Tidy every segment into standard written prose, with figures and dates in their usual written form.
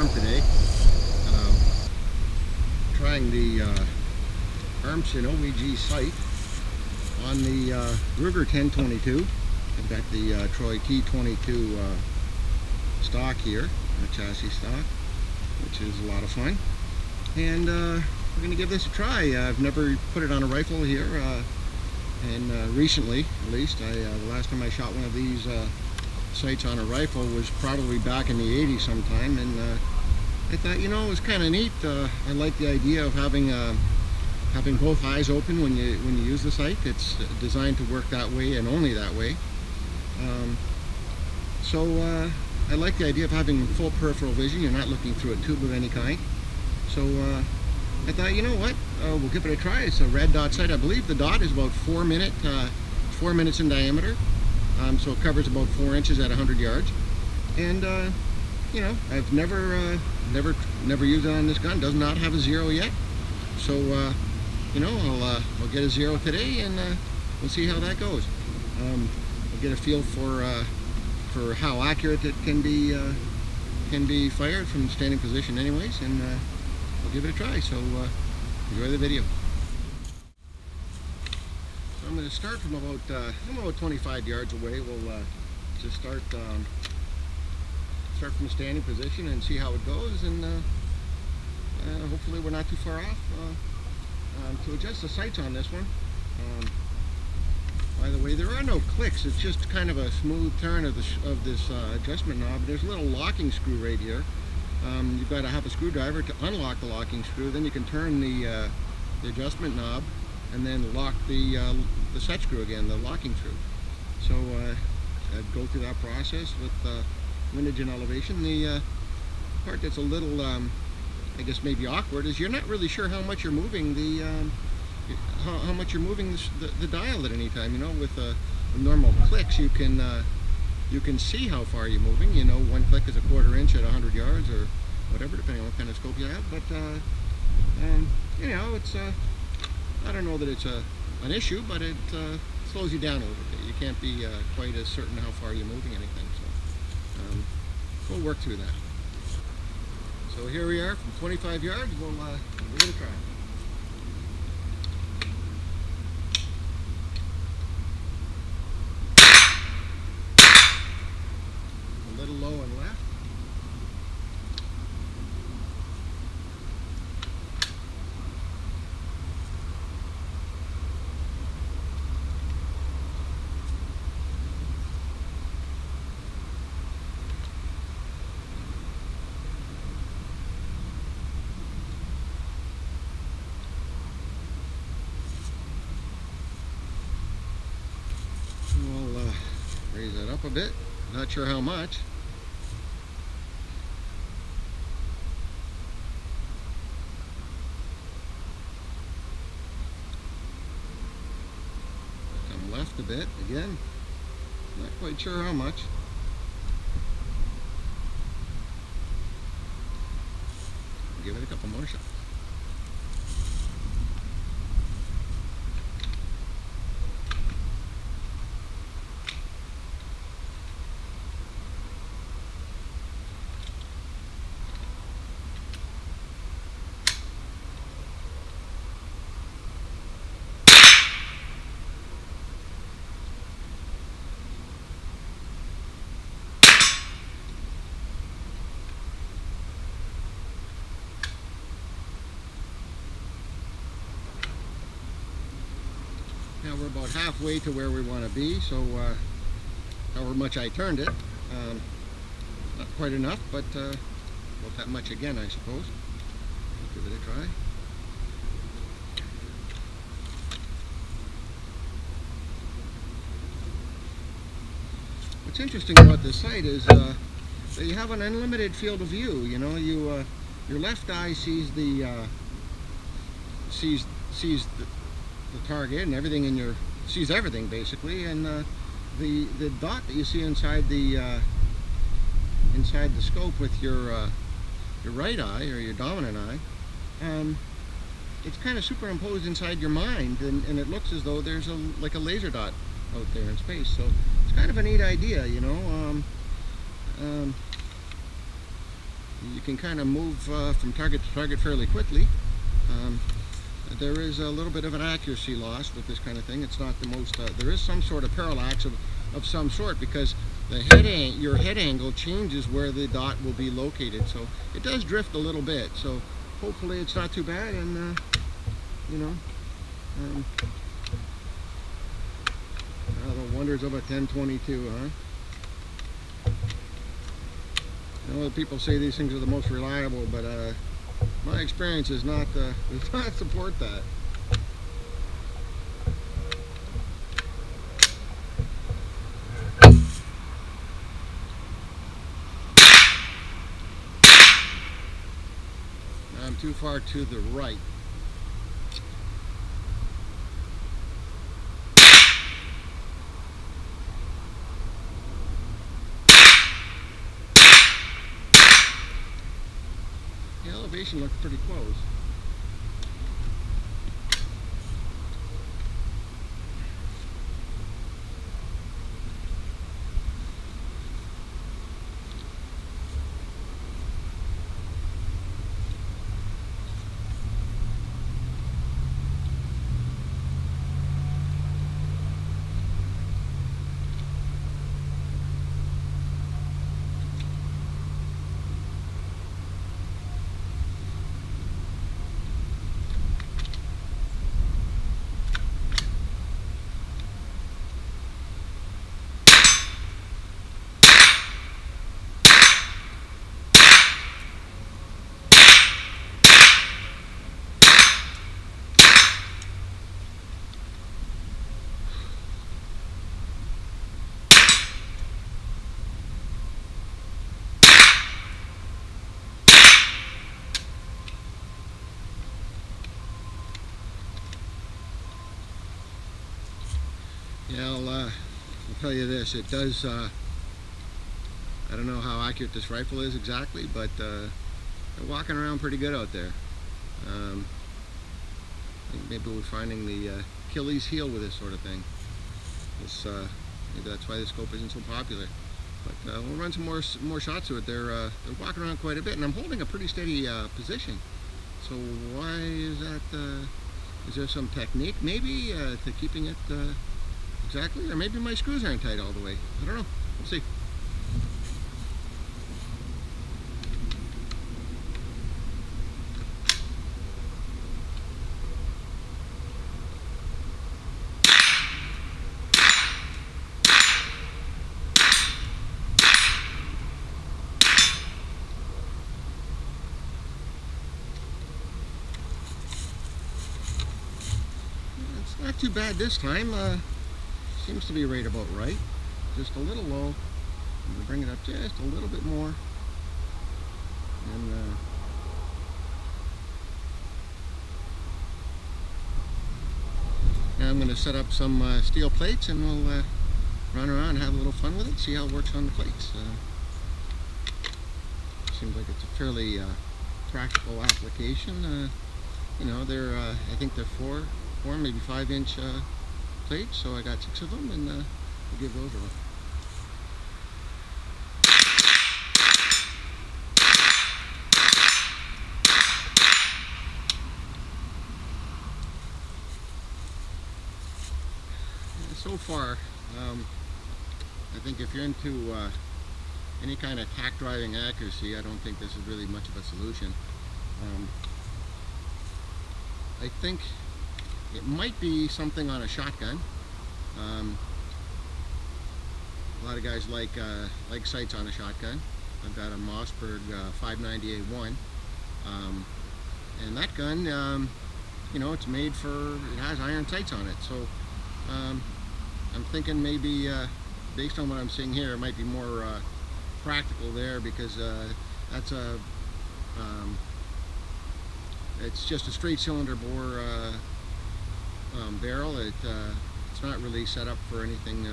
farm today, trying the Armson OEG sight on the Ruger 1022. I've got the Troy T22 stock here, a chassis stock, which is a lot of fun. And we're going to give this a try. I've never put it on a rifle here, and recently, at least, the last time I shot one of these sights on a rifle was probably back in the 80s sometime, and I thought, you know, it was kind of neat. I like the idea of having both eyes open when you use the sight. It's designed to work that way and only that way. So I like the idea of having full peripheral vision. You're not looking through a tube of any kind. So I thought, you know what, we'll give it a try. It's a red dot sight. I believe the dot is about 4 minutes in diameter. So it covers about 4 inches at 100 yards. And you know, I've never used it on this gun. Does not have a zero yet. So you know, I'll get a zero today, and we'll see how that goes. We'll get a feel for how accurate it can be fired from standing position, anyways, and we'll give it a try. So enjoy the video. So I'm going to start from about 25 yards away. We'll just start from a standing position and see how it goes, and hopefully we're not too far off. To adjust the sights on this one, by the way, there are no clicks. It's just kind of a smooth turn of this adjustment knob. There's a little locking screw right here. You've got to have a screwdriver to unlock the locking screw. Then you can turn the adjustment knob and then lock the set screw again, the locking screw. So I'd go through that process with windage and elevation. The part that's a little, I guess maybe awkward, is you're not really sure how much you're moving how much you're moving the dial at any time. You know, with normal clicks, you can see how far you're moving. You know, one click is a 1/4 inch at 100 yards or whatever, depending on what kind of scope you have. But you know, it's I don't know that it's an issue, but it slows you down a little bit. You can't be quite as certain how far you're moving anything. So we'll work through that. So here we are from 25 yards. We'll give it a try. A little low and left. Raise that up a bit. Not sure how much. Come left a bit again. Not quite sure how much. Give it a couple more shots. Now we're about halfway to where we want to be, so however much I turned it, not quite enough, but about that much again, I suppose. Give it a try. What's interesting about this sight is that you have an unlimited field of view. You know, your left eye sees the target and everything sees everything basically, and the dot that you see inside the scope with your right eye or your dominant eye, it's kind of superimposed inside your mind, and it looks as though there's like a laser dot out there in space. So it's kind of a neat idea, you know. you can kind of move from target to target fairly quickly. There is a little bit of an accuracy loss with this kind of thing. It's not the most, there is some sort of parallax of some sort, because your head angle changes where the dot will be located. So it does drift a little bit. So hopefully it's not too bad, and you know, the wonders of a 1022, huh? I know that people say these things are the most reliable, but my experience does not support that. I'm too far to the right. The elevation looks pretty close. Yeah, I'll tell you this, it does, I don't know how accurate this rifle is exactly, but they're walking around pretty good out there. I think maybe we're finding the Achilles heel with this sort of thing. Maybe that's why the scope isn't so popular. But we'll run some more shots to it. They're walking around quite a bit, and I'm holding a pretty steady position. So why is that? Is there some technique maybe to keeping it exactly, or maybe my screws aren't tight all the way? I don't know. We'll see. It's not too bad this time. Seems to be right about right. Just a little low. I'm going to bring it up just a little bit more. And now I'm going to set up some steel plates, and we'll run around and have a little fun with it, see how it works on the plates. Seems like it's a fairly practical application. You know, they're I think they're 4, maybe 5-inch plates, so I got 6 of them, and we'll give those a look. So far, I think if you're into any kind of tack driving accuracy, I don't think this is really much of a solution. I think it might be something on a shotgun. A lot of guys like sights on a shotgun. I've got a Mossberg 590A1, and that gun, you know, it's made for, it has iron sights on it. So I'm thinking maybe, based on what I'm seeing here, it might be more practical there, because that's a it's just a straight cylinder bore barrel. It's not really set up for anything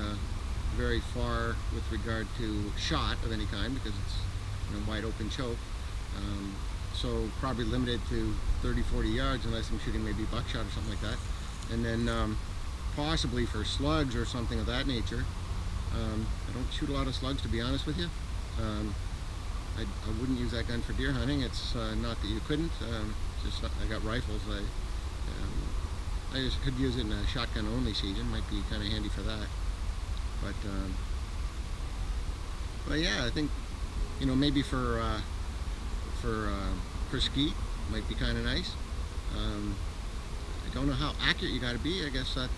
very far with regard to shot of any kind, because it's, you know, wide open choke. So probably limited to 30-40 yards unless I'm shooting maybe buckshot or something like that. And then possibly for slugs or something of that nature. I don't shoot a lot of slugs, to be honest with you. I wouldn't use that gun for deer hunting. It's not that you couldn't. Just I got rifles. I just could use it in a shotgun only season. Might be kind of handy for that. But yeah, I think, you know, maybe for skeet might be kind of nice. I don't know how accurate you got to be. I guess that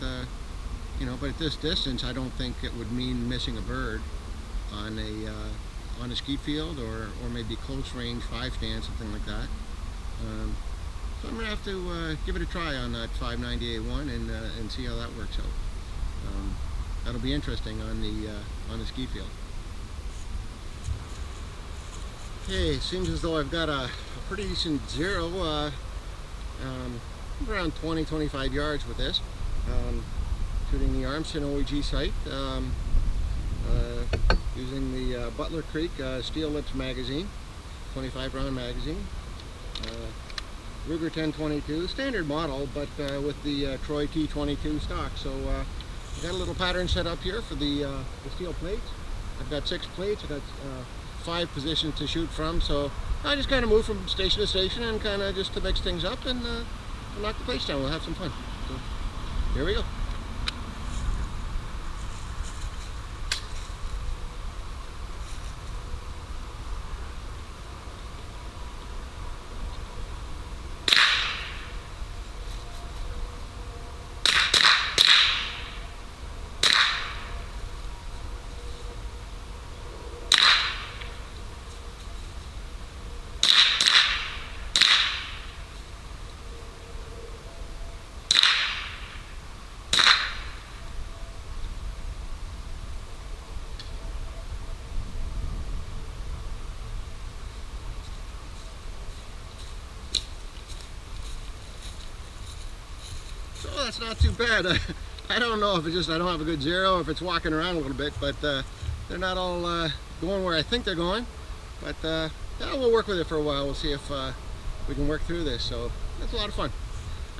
you know, but at this distance, I don't think it would mean missing a bird on a skeet field, or maybe close range 5-stand, something like that. So I'm gonna have to give it a try on that 590A1 and see how that works out. That'll be interesting on the ski field. Okay, seems as though I've got a pretty decent zero, around 20-25 yards with this. Shooting the Armson OEG sight, using the Butler Creek Steel Lips magazine, 25 round magazine. Ruger 1022, standard model, but with the Troy T22 stock. So I've got a little pattern set up here for the steel plates. I've got 6 plates. I've got 5 positions to shoot from, so I just kind of move from station to station and kind of just to mix things up and knock the plates down. We'll have some fun. So here we go. So that's not too bad. I don't know if it's just I don't have a good zero, or if it's walking around a little bit, but they're not all going where I think they're going. But yeah, we'll work with it for a while. We'll see if we can work through this. So that's a lot of fun.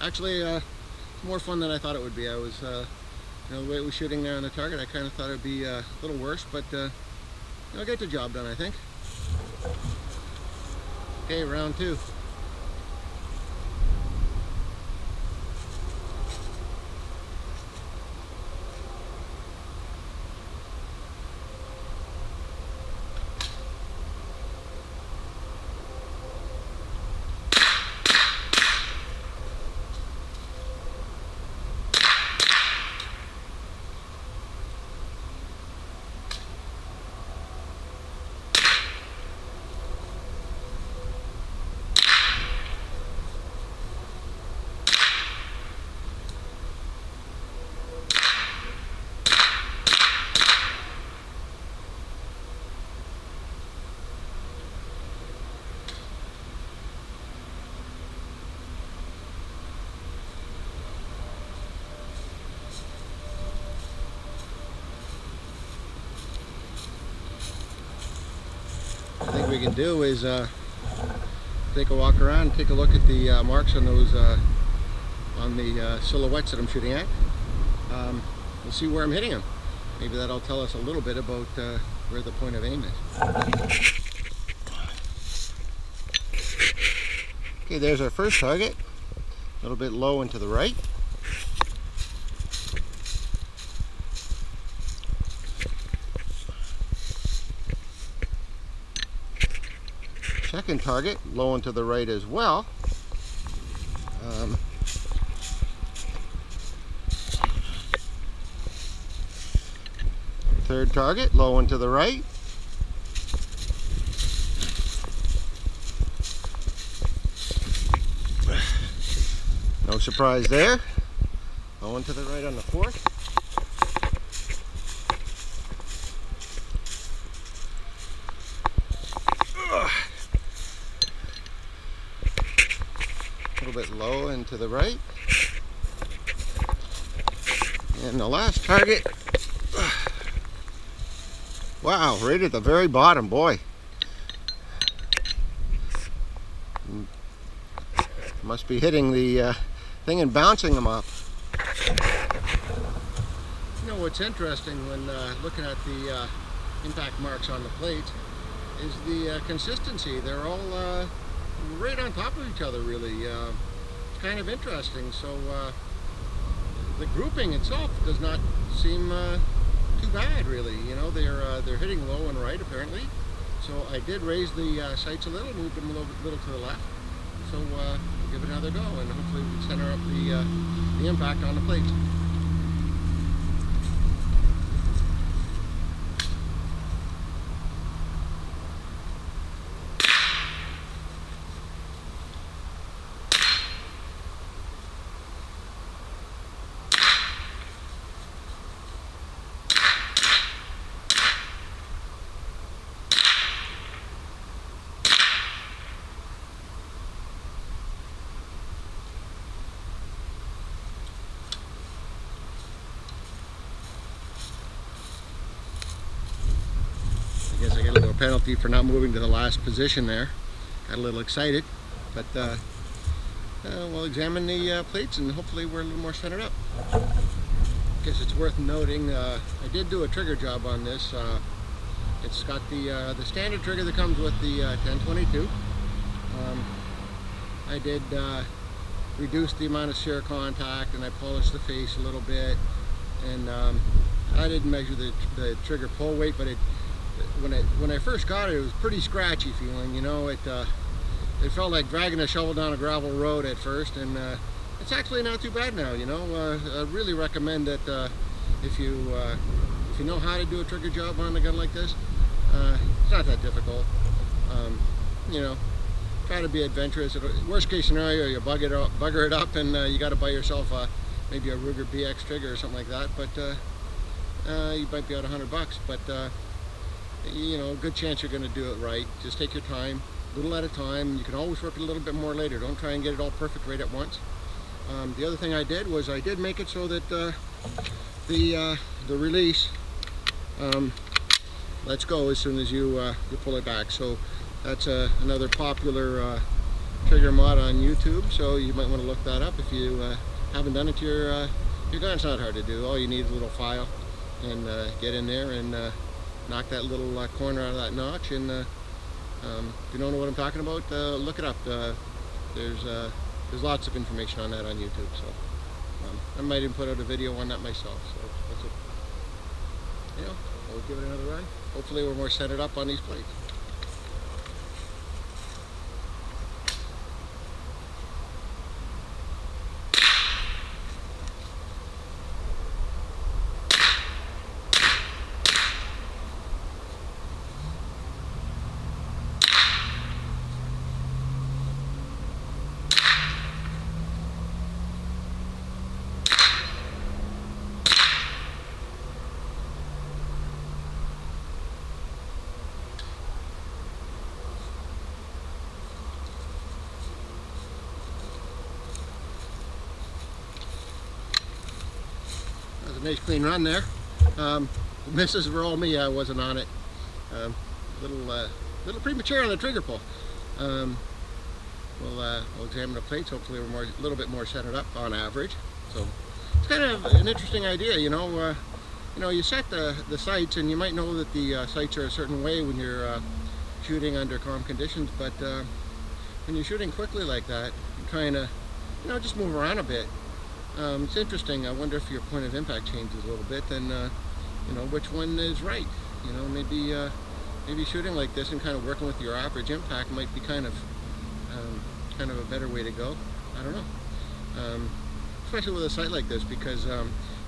Actually, more fun than I thought it would be. I was, you know, the way it was shooting there on the target, I kind of thought it would be a little worse, but I'll get the job done, I think. Okay, round 2. I think we can do is take a walk around, take a look at the marks on those on the silhouettes that I'm shooting at. We'll see where I'm hitting them. Maybe that'll tell us a little bit about where the point of aim is. Okay, there's our first target. A little bit low and to the right. Second target, low and to the right as well. Third target, low and to the right. No surprise there. Low and to the right on the fourth. A little bit low and to the right. And the last target, wow, right at the very bottom, boy. Must be hitting the thing and bouncing them up. You know what's interesting when looking at the impact marks on the plate is the consistency. They're all right on top of each other, really. It's kind of interesting. So the grouping itself does not seem too bad, really. You know, they're hitting low and right, apparently. So I did raise the sights a little, moved them a little to the left. So we'll give it another go, and hopefully we can center up the impact on the plates. I guess I get a little penalty for not moving to the last position there. Got a little excited, but we'll examine the plates and hopefully we're a little more centered up. I guess it's worth noting, I did do a trigger job on this. It's got the standard trigger that comes with the 1022. I did reduce the amount of shear contact, and I polished the face a little bit, and I didn't measure the trigger pull weight, but when I first got it, it was pretty scratchy feeling. You know, it felt like dragging a shovel down a gravel road at first, and it's actually not too bad now. You know, I really recommend that if you know how to do a trigger job on a gun like this, it's not that difficult. You know, try to be adventurous. Worst case scenario, you bugger it up, and you got to buy yourself maybe a Ruger BX trigger or something like that. But you might be out $100 bucks, but you know, good chance you're going to do it right. Just take your time, little at a time. You can always work it a little bit more later. Don't try and get it all perfect right at once. The other thing I did was I did make it so that the release lets go as soon as you pull it back. So that's another popular trigger mod on YouTube. So you might want to look that up if you haven't done it to your gun. It's not hard to do. All you need is a little file, and get in there and knock that little corner out of that notch. And if you don't know what I'm talking about, look it up. There's lots of information on that on YouTube. So I might even put out a video on that myself. So that's it. You know, we'll give it another run. Hopefully we're more centered up on these plates. Nice clean run there. The misses were all me. I wasn't on it. Little premature on the trigger pull. We'll examine the plates. Hopefully we're a little bit more centered up on average. So it's kind of an interesting idea. You know, you set the sights, and you might know that the sights are a certain way when you're shooting under calm conditions, but when you're shooting quickly like that, you're trying to, you know, just move around a bit. It's interesting. I wonder if your point of impact changes a little bit, and you know, which one is right. You know, maybe shooting like this and kind of working with your average impact might be kind of a better way to go. I don't know. Especially with a sight like this, because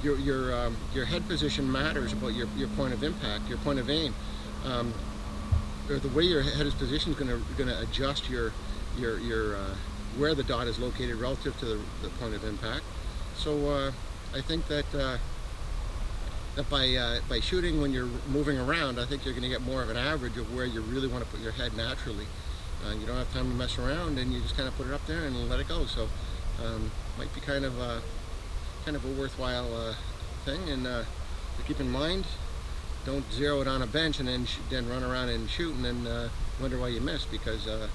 your head position matters about your point of impact, your point of aim, or the way your head is positioned is going to adjust your where the dot is located relative to the point of impact. So I think that by shooting when you're moving around, I think you're going to get more of an average of where you really want to put your head naturally. You don't have time to mess around, and you just kind of put it up there and let it go. So might be kind of a worthwhile thing. And to keep in mind, don't zero it on a bench and then run around and shoot and then wonder why you missed, because the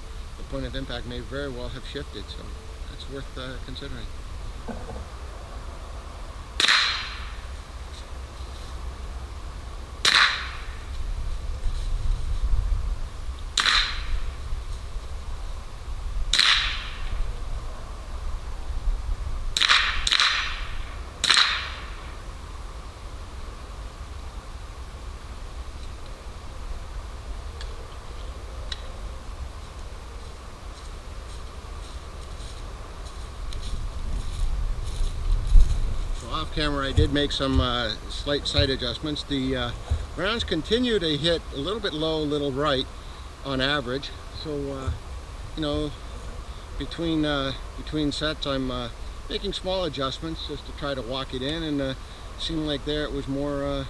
point of impact may very well have shifted. So that's worth considering. off camera I did make some slight sight adjustments. The rounds continue to hit a little bit low, a little right on average. So you know, between sets I'm making small adjustments just to try to walk it in, and seemed like there it was more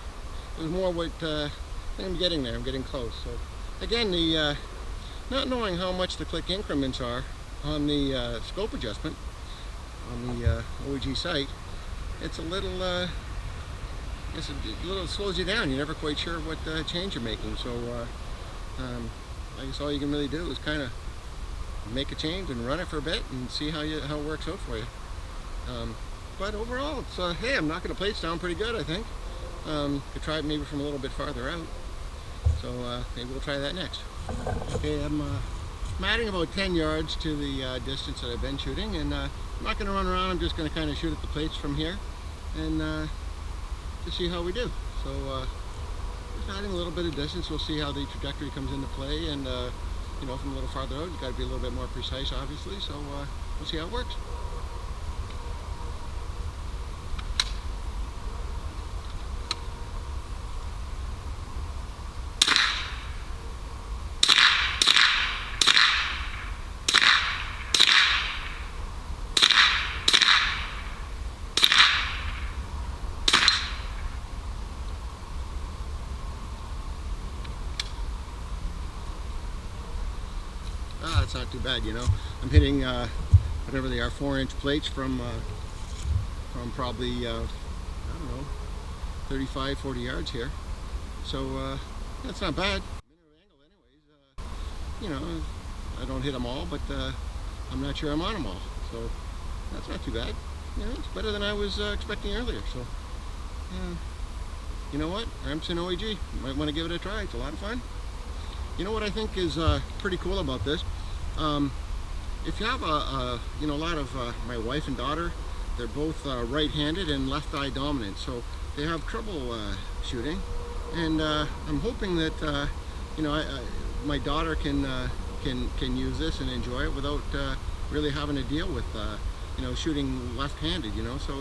what I think I'm getting there. I'm getting close. So again, the not knowing how much the click increments are on the scope adjustment on the OEG site, it's a little slows you down. You're never quite sure what change you're making. So I guess all you can really do is kind of make a change and run it for a bit and see how it works out for you. But overall, it's hey, I'm knocking the plates down pretty good, I think. Could try it maybe from a little bit farther out. So maybe we'll try that next. Okay, I'm adding about 10 yards to the distance that I've been shooting, and I'm not going to run around. I'm just going to kind of shoot at the plates from here and to see how we do. So just adding a little bit of distance, we'll see how the trajectory comes into play, and you know, from a little farther out, you've got to be a little bit more precise, obviously. So we'll see how it works. It's not too bad, you know. I'm hitting whatever they are, 4-inch plates from probably I don't know, 35, 40 yards here. So that's not bad. You know, I don't hit them all, but I'm not sure I'm on them all. So that's not too bad. You know, it's better than I was expecting earlier. So you know what, Armson OEG, you might want to give it a try. It's a lot of fun. You know what I think is pretty cool about this? If you have you know, a lot of my wife and daughter, they're both right-handed and left eye dominant, so they have trouble shooting. And I'm hoping that you know, my daughter can use this and enjoy it without really having to deal with you know, shooting left-handed. You know, so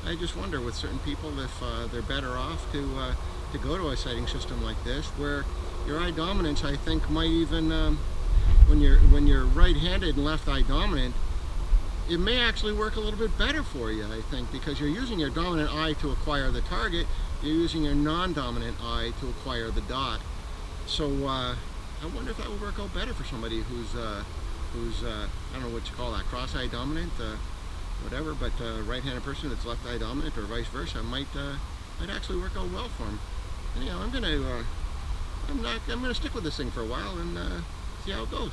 I just wonder with certain people if they're better off to go to a sighting system like this, where your eye dominance, I think, might even when you're right-handed and left eye dominant, it may actually work a little bit better for you, I think, because you're using your dominant eye to acquire the target, you're using your non-dominant eye to acquire the dot. So I wonder if that would work out better for somebody who's I don't know what you call that, cross-eye dominant, whatever, but right-handed person that's left-eye dominant or vice versa might actually work out well for them. Anyhow, I'm gonna stick with this thing for a while and see how it goes.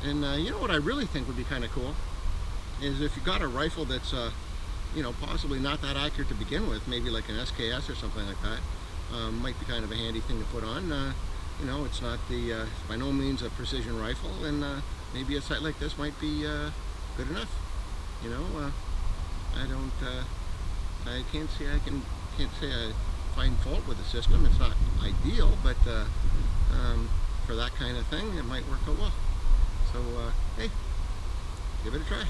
And you know what I really think would be kind of cool is if you got a rifle that's you know, possibly not that accurate to begin with, maybe like an SKS or something like that, might be kind of a handy thing to put on. You know, it's not the by no means a precision rifle, and maybe a sight like this might be good enough. You know, I can't say I find fault with the system. It's not ideal, but for that kind of thing, it might work out well. So hey, give it a try.